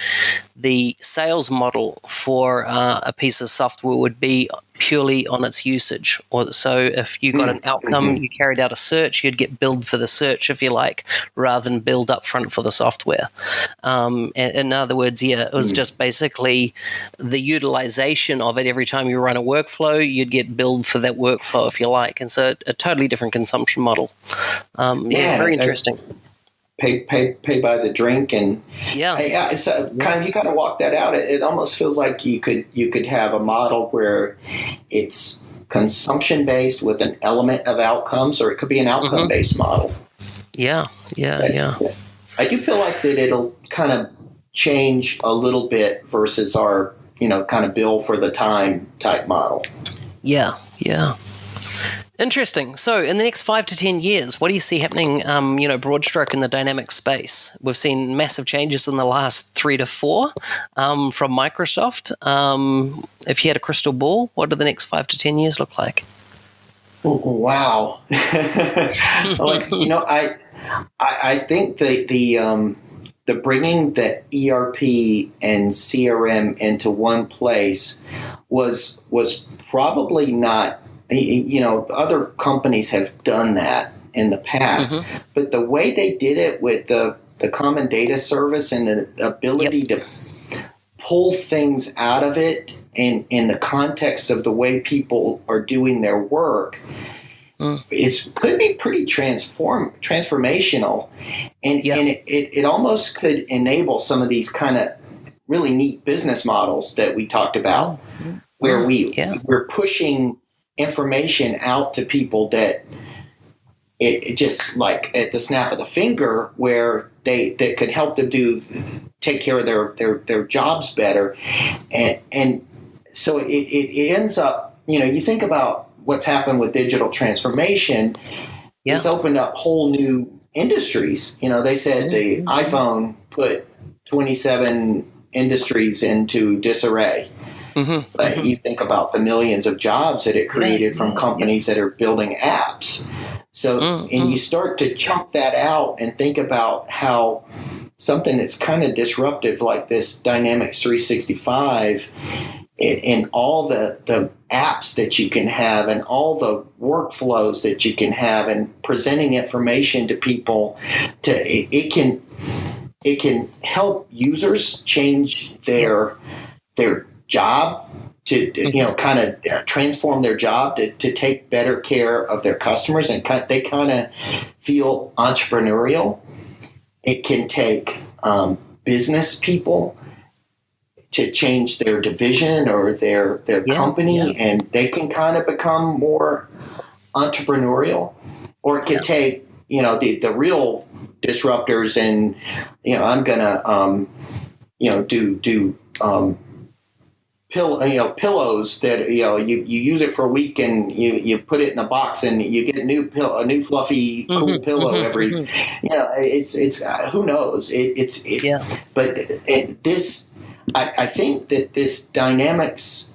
the sales model for a piece of software would be purely on its usage. So if you got an outcome, you carried out a search, you'd get billed for the search, if you like, rather than billed up front for the software. In other words, it was just basically the utilization of it. Every time you run a workflow, you'd get billed for that workflow, if you like. And so a totally different consumption model. Very interesting. Pay by the drink, and it's kind of, you got to walk that out. It almost feels like you could have a model where it's consumption based with an element of outcomes, or it could be an outcome based model. Yeah. I do feel like that it'll kind of change a little bit versus our kind of bill for the time type model. Yeah. Interesting. So in the next 5 to 10 years, what do you see happening, broad stroke in the dynamic space? We've seen massive changes in the last 3 to 4 from Microsoft. If you had a crystal ball, what do the next 5 to 10 years look like? Wow. I think the bringing the ERP and CRM into one place was probably not. Other companies have done that in the past, but the way they did it with the common data service and the ability to pull things out of it in the context of the way people are doing their work, could be pretty transformational, and it almost could enable some of these kind of really neat business models that we talked about, where we're pushing information out to people that it just like at the snap of the finger, where they could help them take care of their jobs better, and so it ends up, you think about what's happened with digital transformation. It's opened up whole new industries. They said the iPhone put 27 industries into disarray. But you think about the millions of jobs that it created from companies that are building apps. So, and you start to chunk that out and think about how something that's kind of disruptive like this Dynamics 365 and all the apps that you can have and all the workflows that you can have and presenting information to people, it can help users change their job to kind of transform their job to take better care of their customers, and they kind of feel entrepreneurial. It can take business people to change their division or their company, and they can kind of become more entrepreneurial. Or it could take the real disruptors, and I'm gonna do pillows that you use it for a week and you put it in a box and you get a new fluffy cool pillow every. It's who knows but this. I think that this Dynamics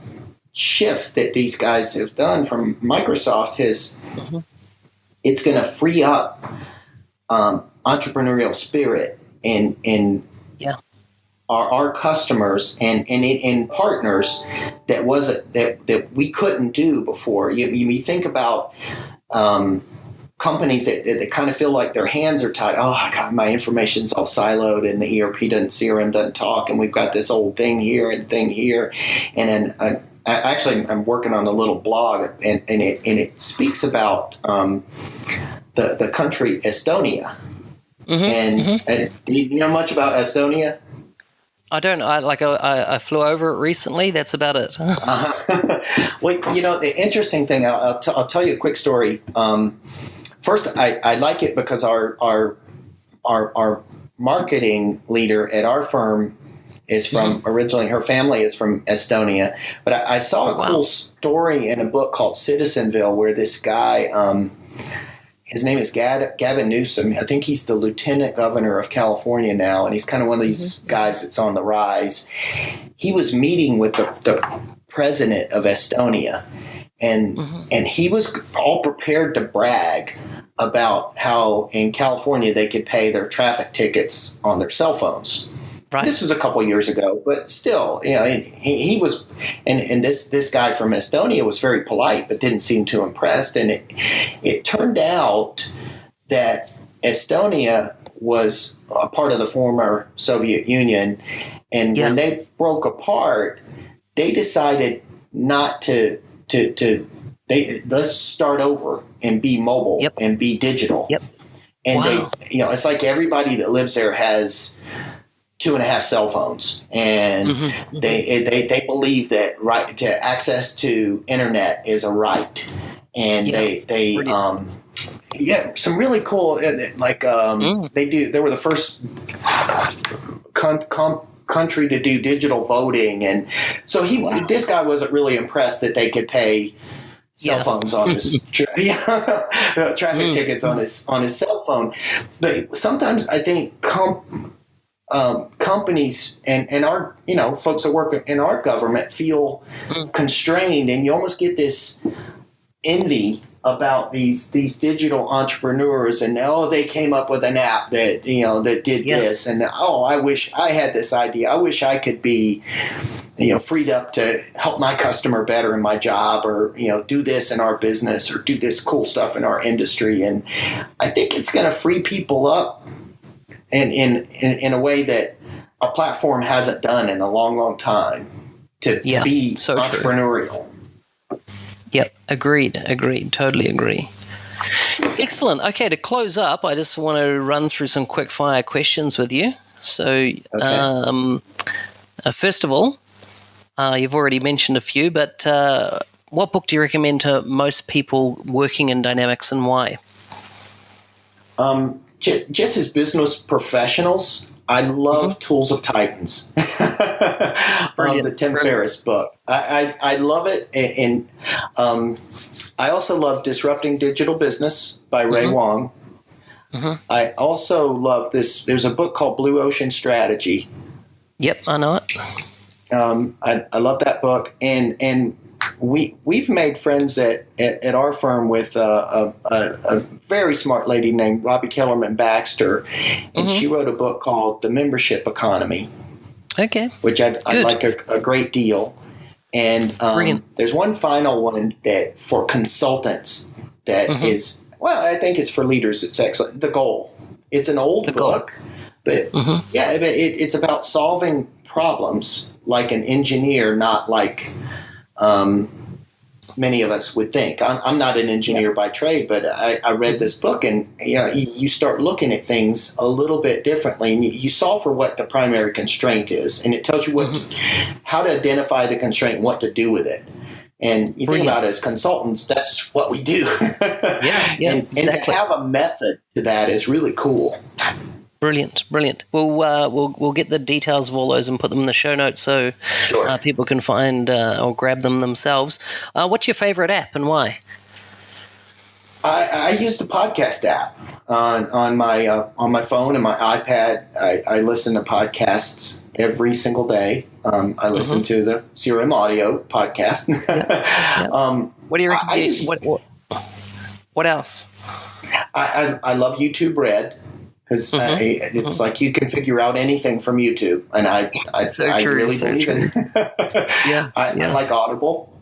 shift that these guys have done from Microsoft it's going to free up entrepreneurial spirit in our customers and in partners that we couldn't do before. You think about companies that kind of feel like their hands are tied. Oh, God, my information's all siloed and the CRM doesn't talk, and we've got this old thing here and thing here. And then I'm working on a little blog, and it speaks about the country Estonia. And do you know much about Estonia? I don't. I flew over it recently. That's about it. Well, the interesting thing, I'll tell you a quick story. First, I like it because our marketing leader at our firm is from originally, her family is from Estonia. But I saw a cool story in a book called Citizenville, where this guy, his name is Gavin Newsom. I think he's the lieutenant governor of California now, and he's kind of one of these guys that's on the rise. He was meeting with the president of Estonia, and he was all prepared to brag about how in California they could pay their traffic tickets on their cell phones. Right. This was a couple years ago, but still, he was, and this guy from Estonia was very polite, but didn't seem too impressed. And it turned out that Estonia was a part of the former Soviet Union, and when they broke apart, they decided not to let's start over and be mobile and be digital. Yep. And they, it's like everybody that lives there has 2.5 cell phones, and they believe that right to access to internet is a right, and they some really cool they were the first country to do digital voting, and so this guy wasn't really impressed that they could pay cell phones on his traffic tickets on his cell phone. But sometimes I think companies and our folks that work in our government feel constrained, and you almost get this envy about these digital entrepreneurs, and they came up with an app that that did this, and I wish I had this idea. I wish I could be freed up to help my customer better in my job, or do this in our business, or do this cool stuff in our industry. And I think it's going to free people up in a way that a platform hasn't done in a long time to be so entrepreneurial. True. Yep, agreed, totally agree. Excellent. Okay, to close up, I just want to run through some quick fire questions with you. So, first of all, you've already mentioned a few, but what book do you recommend to most people working in Dynamics, and why? Just as business professionals, I love Tools of Titans. The Tim Ferriss book. I love it, and I also love Disrupting Digital Business by Ray Wang. I also love this. There's a book called Blue Ocean Strategy. Yep, I know it. I love that book, and we've made friends at our firm with a very smart lady named Robbie Kellerman Baxter, and she wrote a book called The Membership Economy. Okay, which I like a great deal. And there's one final one that for consultants that is, I think it's for leaders. It's excellent. The Goal. It's an old book, but it's about solving problems like an engineer, not like many of us would think. I'm not an engineer by trade, but I read this book, and you start looking at things a little bit differently, and you solve for what the primary constraint is, and it tells you how to identify the constraint and what to do with it. And you think about it as consultants, that's what we do. And to have a method to that is really cool. Brilliant. We'll get the details of all those and put them in the show notes so people can find or grab them themselves. What's your favorite app and why? I use the podcast app on my phone and my iPad. I listen to podcasts every single day. I listen to the CRM audio podcast. What do you recommend? What else? I love YouTube Red. Because it's like you can figure out anything from YouTube, and I really believe in. I like Audible.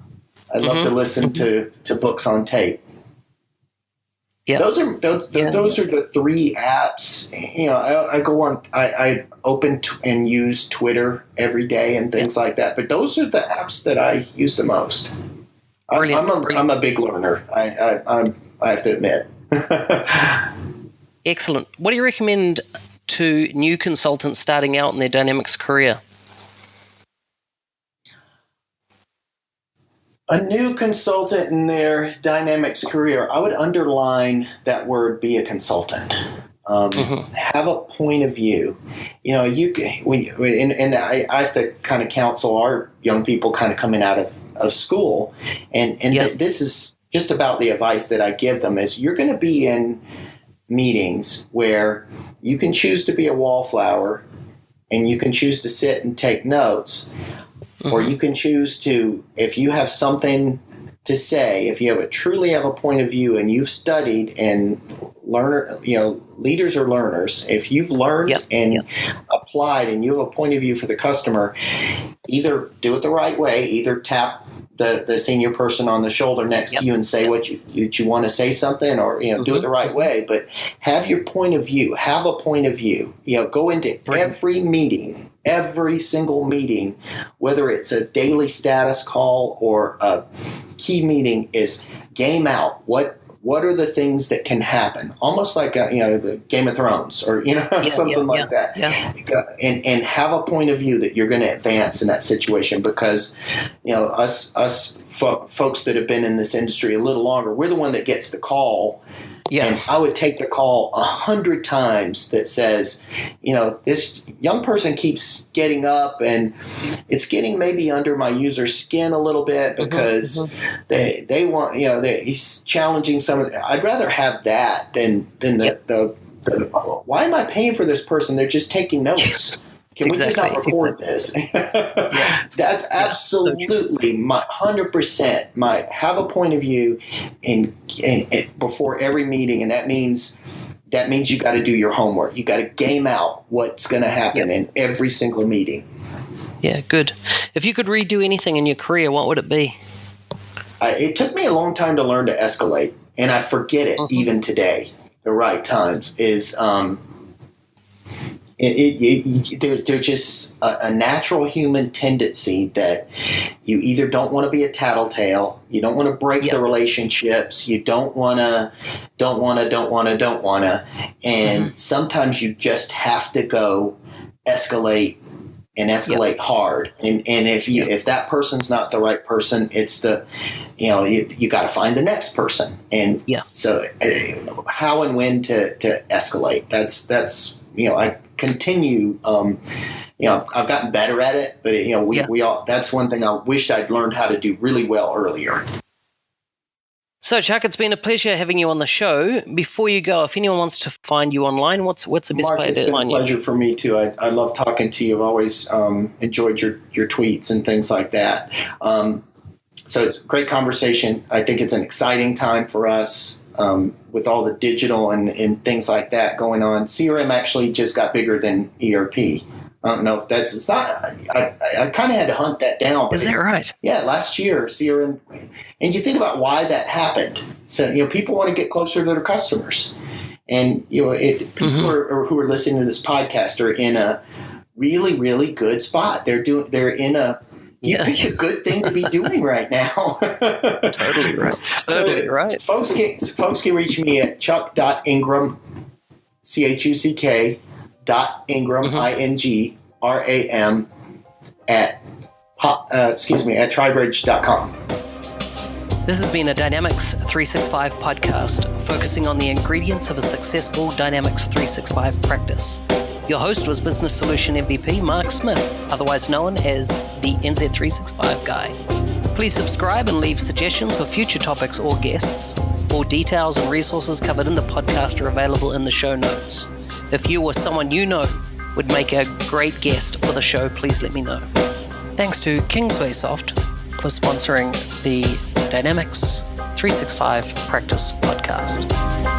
I love to listen to books on tape. Yeah. Those are the three apps. I go on. I open and use Twitter every day and things like that. But those are the apps that I use the most. I'm a big learner. I have to admit. Excellent. What do you recommend to new consultants starting out in their Dynamics career? A new consultant in their Dynamics career, I would underline that word, be a consultant. Have a point of view. I have to kind of counsel our young people kind of coming out of school. And this is just about the advice that I give them is you're going to be in meetings where you can choose to be a wallflower and you can choose to sit and take notes. Or you can choose to, if you have something to say, if you truly have a point of view and you've studied and leaders are learners. If you've learned and applied and you have a point of view for the customer, either do it the right way, either tap the senior person on the shoulder next to you and say what you want to say something, or do it the right way. But have your point of view. Have a point of view. Go into every meeting. Every single meeting, whether it's a daily status call or a key meeting, is game out. What are the things that can happen? Almost like the Game of Thrones or something like that. Yeah. And have a point of view that you're going to advance in that situation, because us folks that have been in this industry a little longer, we're the one that gets the call. Yeah. And I would take the call 100 times that says, this young person keeps getting up and it's getting maybe under my user's skin a little bit because they want, he's challenging some of I'd rather have that than the why am I paying for this person? They're just taking notes. Can we just not record this? That's absolutely my 100%. My have a point of view in before every meeting, and that means you got to do your homework. You got to game out what's going to happen in every single meeting. Yeah, good. If you could redo anything in your career, what would it be? It took me a long time to learn to escalate, and I forget it even today. The right times is. There's just a natural human tendency that you either don't want to be a tattletale, you don't want to break the relationships, you don't want to, and sometimes you just have to go escalate and escalate hard. And if that person's not the right person, it's you got to find the next person. And so how and when to escalate. That's I continue. I've gotten better at it, but we all. That's one thing I wished I'd learned how to do really well earlier. So, Chuck, it's been a pleasure having you on the show. Before you go, if anyone wants to find you online, what's the best way to find you? It's been a pleasure for me too. I love talking to you. I've always enjoyed your tweets and things like that. So it's a great conversation. I think it's an exciting time for us. With all the digital and things like that going on. CRM actually just got bigger than ERP. I don't know if it's not, I kind of had to hunt that down. Is that right? Yeah, last year CRM, and you think about why that happened. So, people want to get closer to their customers. And, people who are listening to this podcast are in a really, really good spot. They're in a, you pick a good thing to be doing right now. Totally right. Totally right. Folks can reach me at chuck.ingram, CHUCK, .ingram, INGRAM, at Tribridge.com. This has been a Dynamics 365 podcast focusing on the ingredients of a successful Dynamics 365 practice. Your host was Business Solution MVP Mark Smith, otherwise known as the NZ365 Guy. Please subscribe and leave suggestions for future topics or guests. All details and resources covered in the podcast are available in the show notes. If you or someone you know would make a great guest for the show, please let me know. Thanks to Kingsway Soft for sponsoring the Dynamics 365 Practice Podcast.